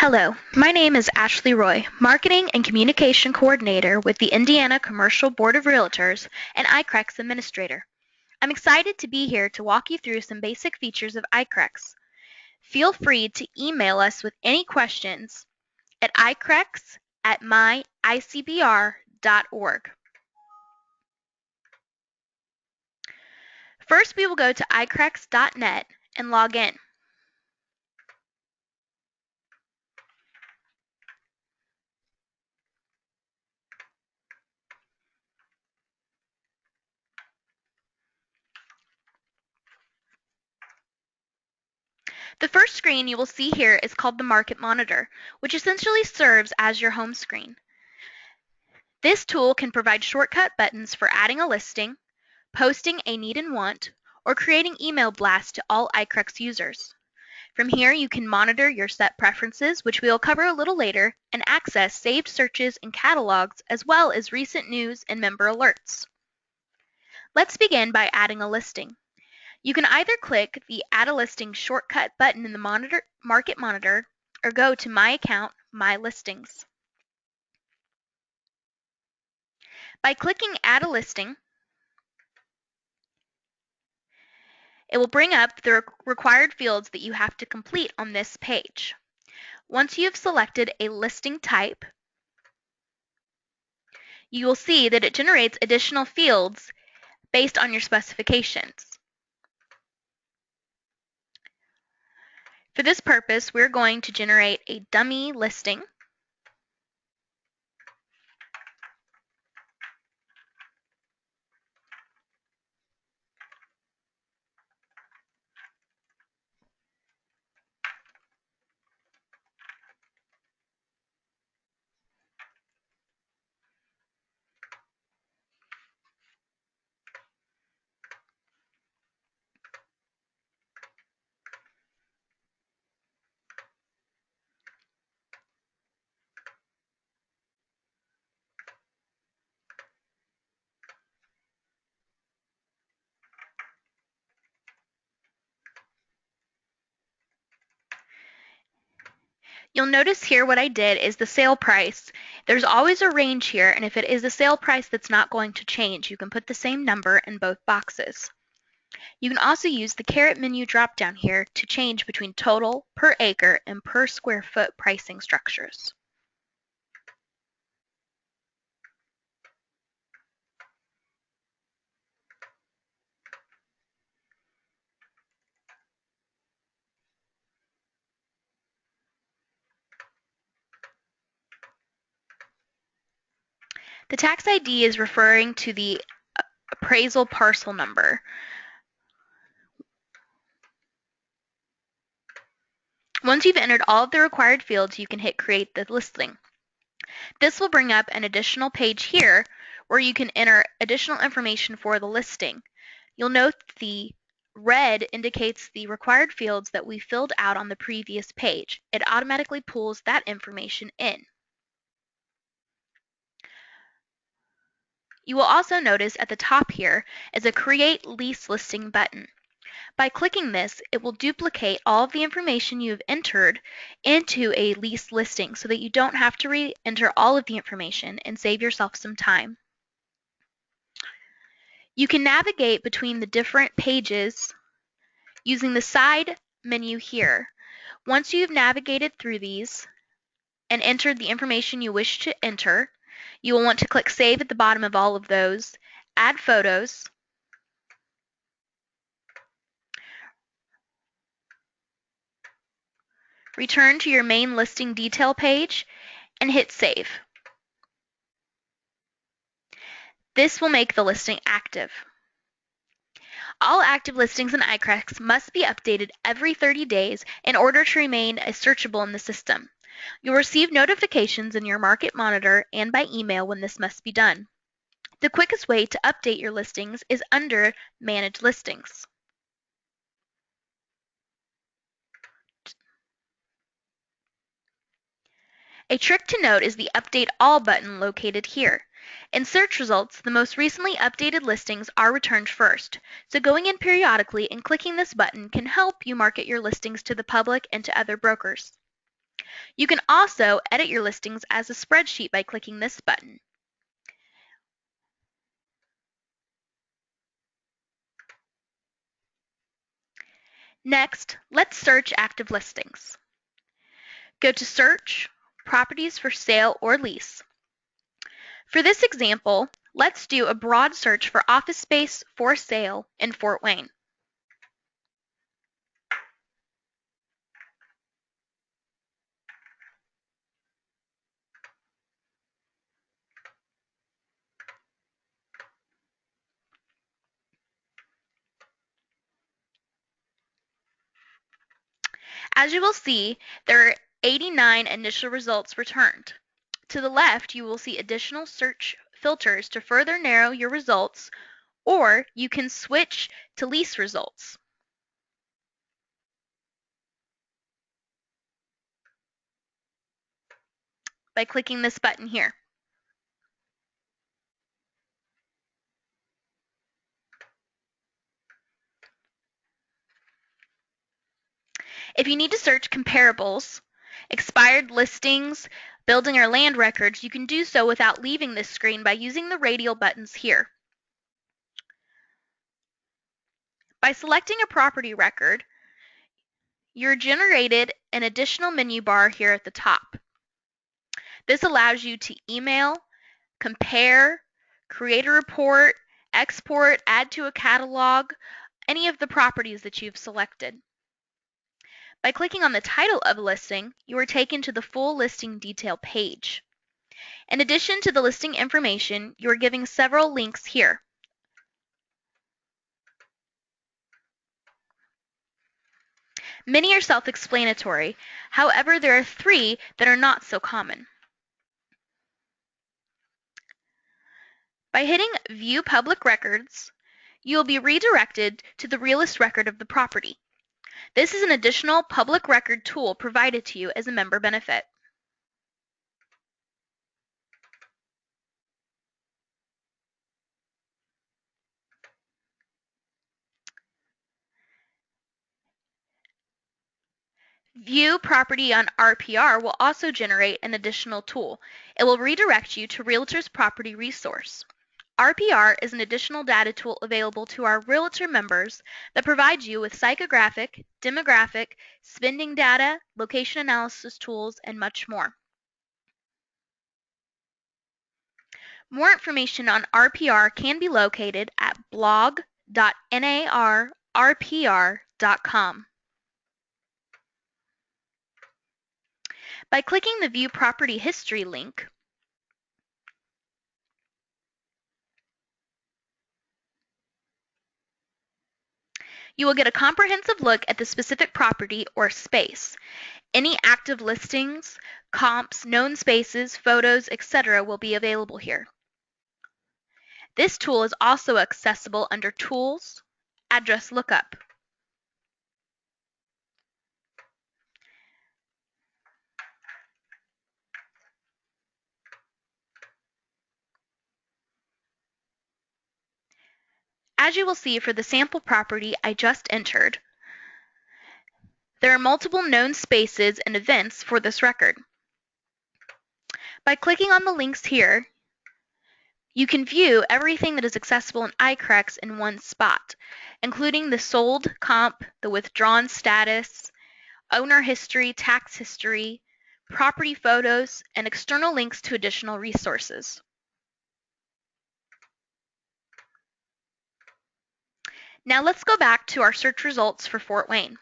Hello, my name is Ashley Roy, Marketing and Communication Coordinator with the Indiana Commercial Board of Realtors and ICREX Administrator. I'm excited to be here to walk you through some basic features of ICREX. Feel free to email us with any questions at icrex@myicbr.org. First, we will go to icrex.net and log in. The first screen you will see here is called the Market Monitor, which essentially serves as your home screen. This tool can provide shortcut buttons for adding a listing, posting a need and want, or creating email blasts to all ICREX users. From here, you can monitor your set preferences, which we will cover a little later, and access saved searches and catalogs, as well as recent news and member alerts. Let's begin by adding a listing. You can either click the Add a Listing shortcut button in the Market Monitor or go to My Account, My Listings. By clicking Add a Listing, it will bring up the required fields that you have to complete on this page. Once you have selected a listing type, you will see that it generates additional fields based on your specifications. For this purpose, we're going to generate a dummy listing. You'll notice here what I did is the sale price. There's always a range here, and if it is a sale price that's not going to change, you can put the same number in both boxes. You can also use the caret menu drop-down here to change between total, per acre, and per square foot pricing structures. The tax ID is referring to the appraisal parcel number. Once you've entered all of the required fields, you can hit Create the Listing. This will bring up an additional page here where you can enter additional information for the listing. You'll note the red indicates the required fields that we filled out on the previous page. It automatically pulls that information in. You will also notice at the top here is a Create Lease Listing button. By clicking this, it will duplicate all of the information you have entered into a lease listing so that you don't have to re-enter all of the information and save yourself some time. You can navigate between the different pages using the side menu here. Once you've navigated through these and entered the information you wish to enter, you will want to click Save at the bottom of all of those, add photos, return to your main listing detail page, and hit Save. This will make the listing active. All active listings in ICREX must be updated every 30 days in order to remain searchable in the system. You'll receive notifications in your Market Monitor and by email when this must be done. The quickest way to update your listings is under Manage Listings. A trick to note is the Update All button located here. In search results, the most recently updated listings are returned first, so going in periodically and clicking this button can help you market your listings to the public and to other brokers. You can also edit your listings as a spreadsheet by clicking this button. Next, let's search active listings. Go to Search, Properties for Sale or Lease. For this example, let's do a broad search for office space for sale in Fort Wayne. As you will see, there are 89 initial results returned. To the left, you will see additional search filters to further narrow your results, or you can switch to lease results. By clicking this button here. If you need to search comparables, expired listings, building or land records, you can do so without leaving this screen by using the radial buttons here. By selecting a property record, you're generated an additional menu bar here at the top. This allows you to email, compare, create a report, export, add to a catalog, any of the properties that you've selected. By clicking on the title of a listing, you are taken to the full listing detail page. In addition to the listing information, you are given several links here. Many are self-explanatory. However, there are 3 that are not so common. By hitting View Public Records, you will be redirected to the realist record of the property. This is an additional public record tool provided to you as a member benefit. View Property on RPR will also generate an additional tool. It will redirect you to Realtors Property Resource. RPR is an additional data tool available to our Realtor members that provides you with psychographic, demographic, spending data, location analysis tools, and much more. More information on RPR can be located at blog.narrpr.com. By clicking the View Property History link, you will get a comprehensive look at the specific property or space. Any active listings, comps, known spaces, photos, etc. will be available here. This tool is also accessible under Tools, Address Lookup. As you will see for the sample property I just entered, there are multiple known spaces and events for this record. By clicking on the links here, you can view everything that is accessible in ICREX in one spot, including the sold comp, the withdrawn status, owner history, tax history, property photos, and external links to additional resources. Now let's go back to our search results for Fort Wayne.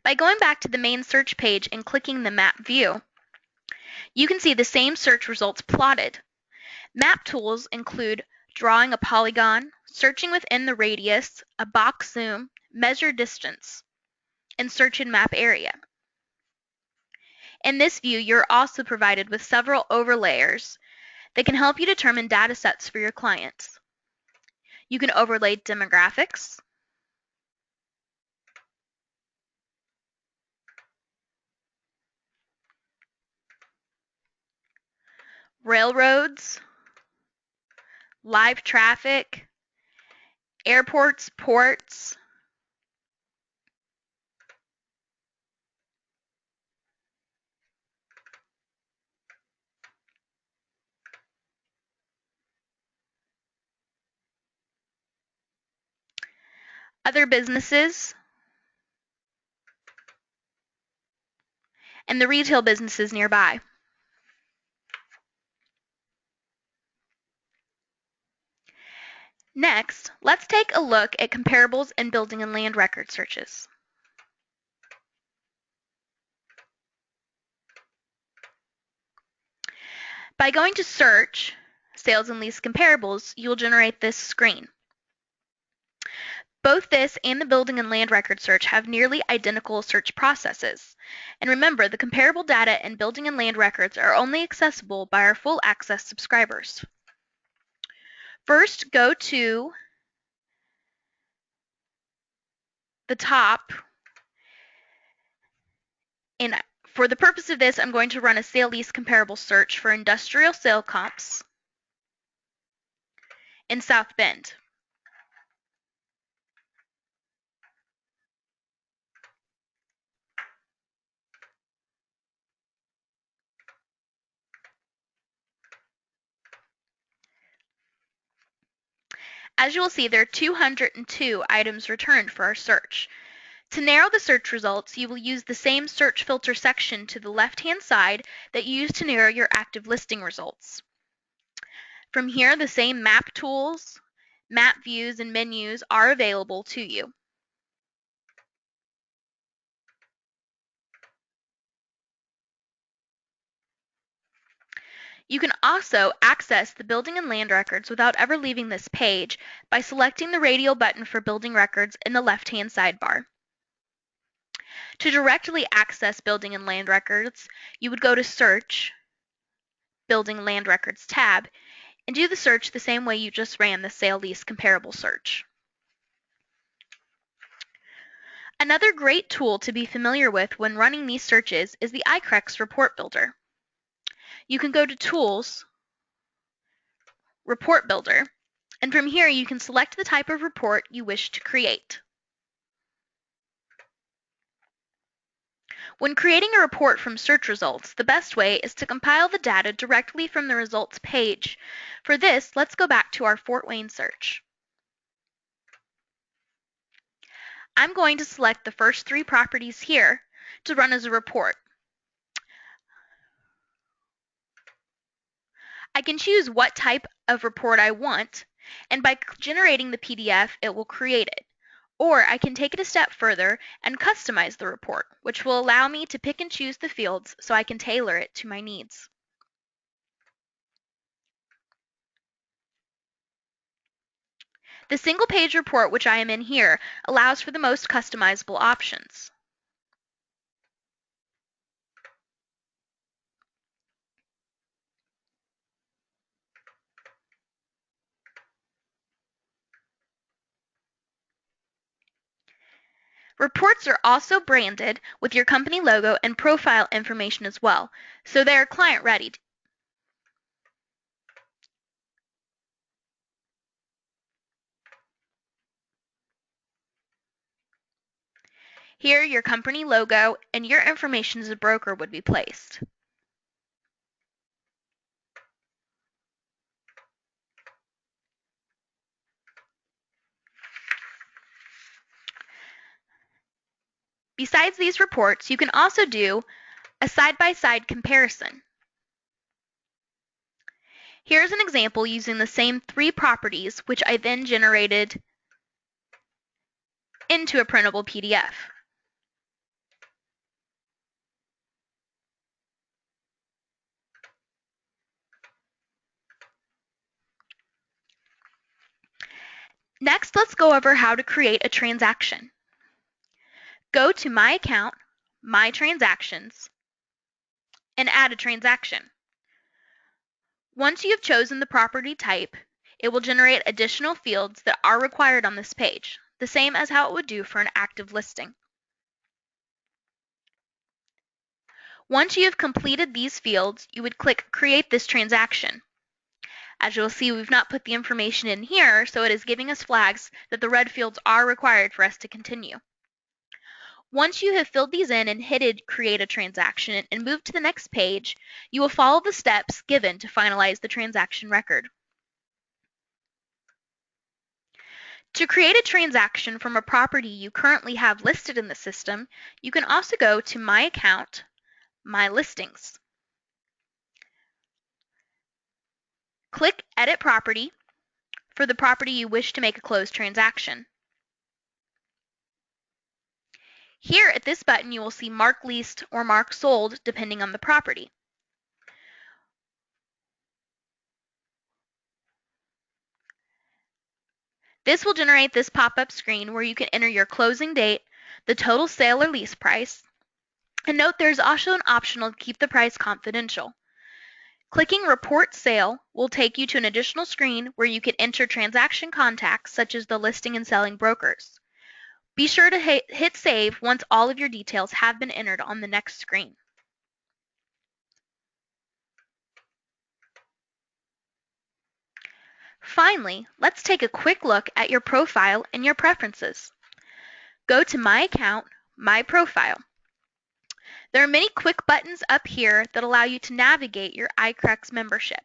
By going back to the main search page and clicking the map view, you can see the same search results plotted. Map tools include drawing a polygon, searching within the radius, a box zoom, measure distance, and search in map area. In this view, you're also provided with several overlayers that can help you determine data sets for your clients. You can overlay demographics, railroads, live traffic, airports, ports, other businesses, and the retail businesses nearby. Next, let's take a look at comparables and building and land record searches. By going to Search, Sales and Lease Comparables, you will generate this screen. Both this and the building and land record search have nearly identical search processes. And remember, the comparable data and building and land records are only accessible by our full access subscribers. First, go to the top, and for the purpose of this, I'm going to run a sale lease comparable search for industrial sale comps in South Bend. As you will see, there are 202 items returned for our search. To narrow the search results, you will use the same search filter section to the left-hand side that you used to narrow your active listing results. From here, the same map tools, map views, and menus are available to you. You can also access the building and land records without ever leaving this page by selecting the radial button for building records in the left-hand sidebar. To directly access building and land records, you would go to Search, Building Land Records tab, and do the search the same way you just ran the sale lease comparable search. Another great tool to be familiar with when running these searches is the ICREX Report Builder. You can go to Tools, Report Builder, and from here you can select the type of report you wish to create. When creating a report from search results, the best way is to compile the data directly from the results page. For this, let's go back to our Fort Wayne search. I'm going to select the first 3 properties here to run as a report. I can choose what type of report I want, and by generating the PDF, it will create it. Or I can take it a step further and customize the report, which will allow me to pick and choose the fields so I can tailor it to my needs. The single-page report, which I am in here, allows for the most customizable options. Reports are also branded with your company logo and profile information as well, so they are client-ready. Here, your company logo and your information as a broker would be placed. Besides these reports, you can also do a side-by-side comparison. Here's an example using the same 3 properties, which I then generated into a printable PDF. Next, let's go over how to create a transaction. Go to My Account, My Transactions, and add a transaction. Once you have chosen the property type, it will generate additional fields that are required on this page, the same as how it would do for an active listing. Once you have completed these fields, you would click Create this transaction. As you'll see, we've not put the information in here, so it is giving us flags that the red fields are required for us to continue. Once you have filled these in and hit Create a Transaction and move to the next page, you will follow the steps given to finalize the transaction record. To create a transaction from a property you currently have listed in the system, you can also go to My Account, My Listings. Click Edit Property for the property you wish to make a closed transaction. Here at this button, you will see Mark Leased or Mark Sold depending on the property. This will generate this pop-up screen where you can enter your closing date, the total sale or lease price, and note there's also an option to keep the price confidential. Clicking Report Sale will take you to an additional screen where you can enter transaction contacts such as the listing and selling brokers. Be sure to hit Save once all of your details have been entered on the next screen. Finally, let's take a quick look at your profile and your preferences. Go to My Account, My Profile. There are many quick buttons up here that allow you to navigate your ICREX membership.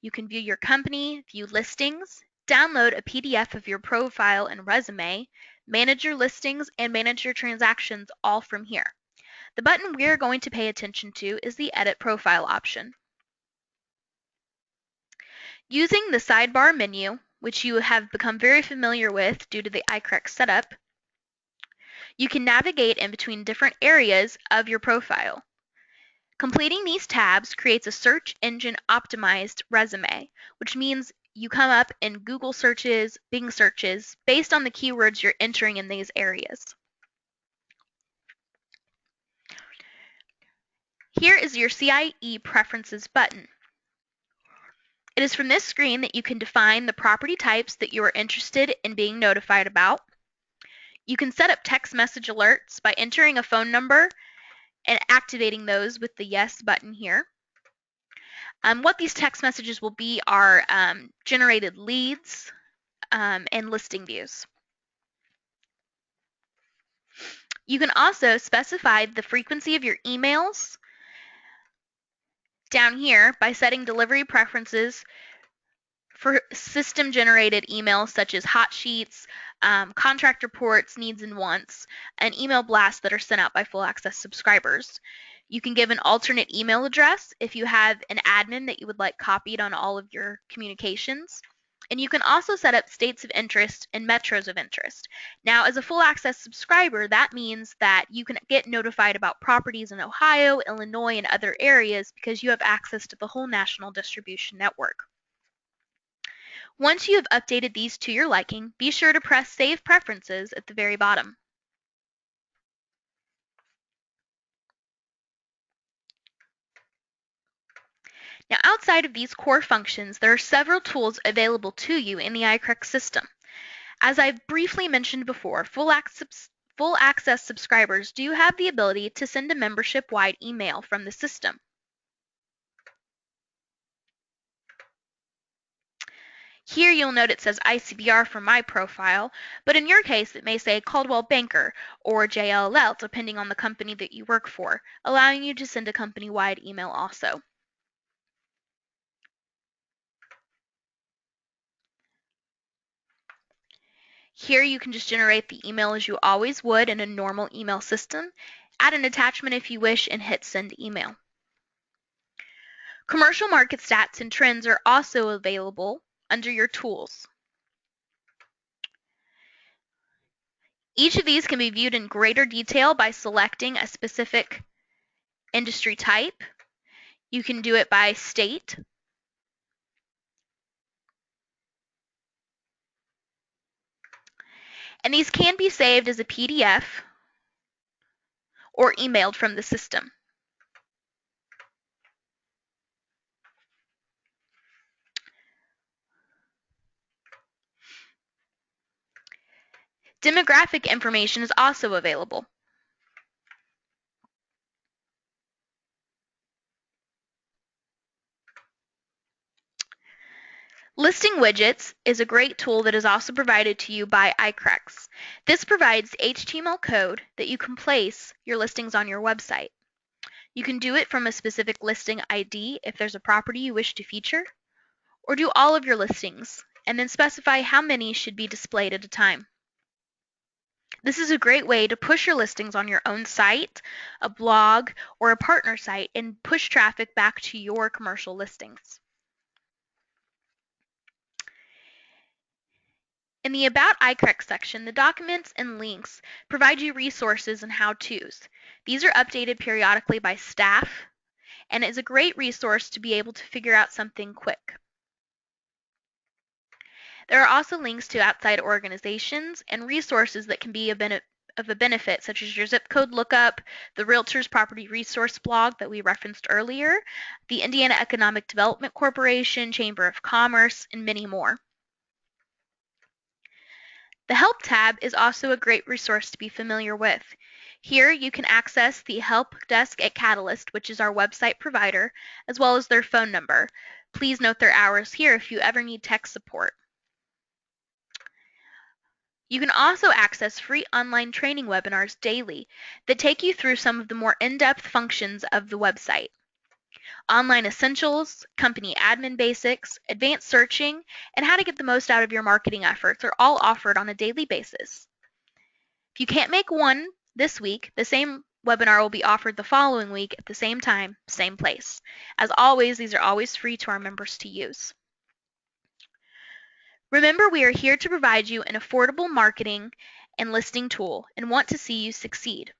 You can view your company, view listings, download a PDF of your profile and resume, manage your listings, and manage your transactions all from here. The button we're going to pay attention to is the Edit Profile option. Using the sidebar menu, which you have become very familiar with due to the ICREX setup, you can navigate in between different areas of your profile. Completing these tabs creates a search engine optimized resume, which means you come up in Google searches, Bing searches, based on the keywords you're entering in these areas. Here is your CIE Preferences button. It is from this screen that you can define the property types that you are interested in being notified about. You can set up text message alerts by entering a phone number and activating those with the Yes button here. What these text messages will be are generated leads and listing views. You can also specify the frequency of your emails down here by setting delivery preferences for system-generated emails such as hot sheets, contract reports, needs and wants, and email blasts that are sent out by full access subscribers. You can give an alternate email address if you have an admin that you would like copied on all of your communications. And you can also set up states of interest and metros of interest. Now, as a full access subscriber, that means that you can get notified about properties in Ohio, Illinois, and other areas because you have access to the whole national distribution network. Once you have updated these to your liking, be sure to press Save Preferences at the very bottom. Now, outside of these core functions, there are several tools available to you in the ICREX system. As I briefly mentioned before, full access subscribers do have the ability to send a membership-wide email from the system. Here you'll note it says ICBR for my profile, but in your case it may say Coldwell Banker or JLL depending on the company that you work for, allowing you to send a company-wide email also. Here you can just generate the email as you always would in a normal email system, add an attachment if you wish, and hit Send Email. Commercial market stats and trends are also available under your tools. Each of these can be viewed in greater detail by selecting a specific industry type. You can do it by state. And these can be saved as a PDF or emailed from the system. Demographic information is also available. Listing Widgets is a great tool that is also provided to you by ICREX. This provides HTML code that you can place your listings on your website. You can do it from a specific listing ID if there's a property you wish to feature, or do all of your listings and then specify how many should be displayed at a time. This is a great way to push your listings on your own site, a blog, or a partner site and push traffic back to your commercial listings. In the About ICREX section, the documents and links provide you resources and how-tos. These are updated periodically by staff, and is a great resource to be able to figure out something quick. There are also links to outside organizations and resources that can be of a benefit, such as your zip code lookup, the Realtors Property Resource blog that we referenced earlier, the Indiana Economic Development Corporation, Chamber of Commerce, and many more. The Help tab is also a great resource to be familiar with. Here you can access the help desk at Catalyst, which is our website provider, as well as their phone number. Please note their hours here if you ever need tech support. You can also access free online training webinars daily that take you through some of the more in-depth functions of the website. Online essentials, company admin basics, advanced searching, and how to get the most out of your marketing efforts are all offered on a daily basis. If you can't make one this week, the same webinar will be offered the following week at the same time, same place. As always, these are always free to our members to use. Remember, we are here to provide you an affordable marketing and listing tool and want to see you succeed.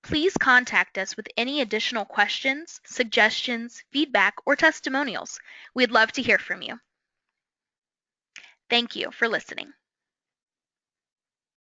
Please contact us with any additional questions, suggestions, feedback, or testimonials. We'd love to hear from you. Thank you for listening.